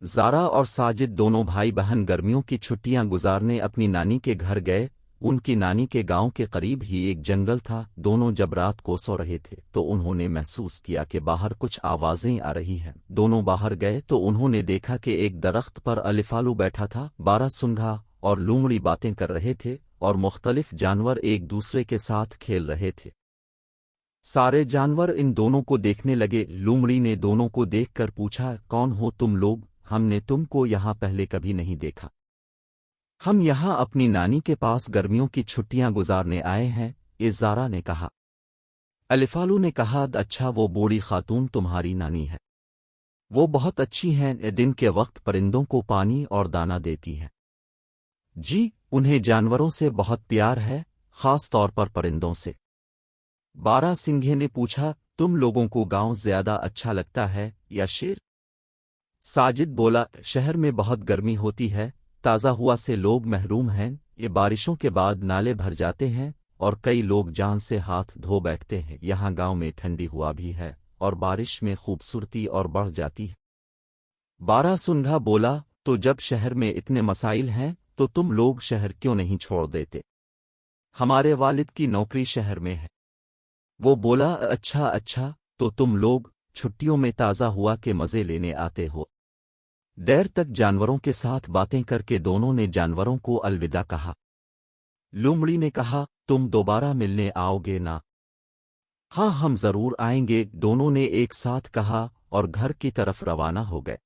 زارا اور ساجد دونوں بھائی بہن گرمیوں کی چھٹیاں گزارنے اپنی نانی کے گھر گئے۔ ان کی نانی کے گاؤں کے قریب ہی ایک جنگل تھا۔ دونوں جب رات کو سو رہے تھے تو انہوں نے محسوس کیا کہ باہر کچھ آوازیں آ رہی ہیں۔ دونوں باہر گئے تو انہوں نے دیکھا کہ ایک درخت پر الفالو بیٹھا تھا۔ 12 سنگھا اور لومڑی باتیں کر رہے تھے اور مختلف جانور ایک دوسرے کے ساتھ کھیل رہے تھے۔ سارے جانور ان دونوں کو دیکھنے لگے۔ لومڑی نے دونوں کو دیکھ کر پوچھا، کون ہو تم لوگ؟ ہم نے تم کو یہاں پہلے کبھی نہیں دیکھا۔ ہم یہاں اپنی نانی کے پاس گرمیوں کی چھٹیاں گزارنے آئے ہیں، زارا نے کہا۔ الفالو نے کہا، اچھا، وہ بوڑھی خاتون تمہاری نانی ہے؟ وہ بہت اچھی ہیں، دن کے وقت پرندوں کو پانی اور دانہ دیتی ہیں۔ جی، انہیں جانوروں سے بہت پیار ہے، خاص طور پر پرندوں سے۔ 12 سنگھے نے پوچھا، تم لوگوں کو گاؤں زیادہ اچھا لگتا ہے یا شیر؟ ساجد بولا، شہر میں بہت گرمی ہوتی ہے، تازہ ہوا سے لوگ محروم ہیں، یہ بارشوں کے بعد نالے بھر جاتے ہیں اور کئی لوگ جان سے ہاتھ دھو بیٹھتے ہیں۔ یہاں گاؤں میں ٹھنڈی ہوا بھی ہے اور بارش میں خوبصورتی اور بڑھ جاتی ہے۔ 12 سنگھا بولا، تو جب شہر میں اتنے مسائل ہیں تو تم لوگ شہر کیوں نہیں چھوڑ دیتے؟ ہمارے والد کی نوکری شہر میں ہے۔ وہ بولا، اچھا اچھا، تو تم لوگ چھٹیوں میں تازہ ہوا کے مزے لینے آتے ہو۔ دیر تک جانوروں کے ساتھ باتیں کر کے دونوں نے جانوروں کو الوداع کہا۔ لومڑی نے کہا، تم دوبارہ ملنے آؤ گے نا؟ ہاں، ہم ضرور آئیں گے، دونوں نے ایک ساتھ کہا اور گھر کی طرف روانہ ہو گئے۔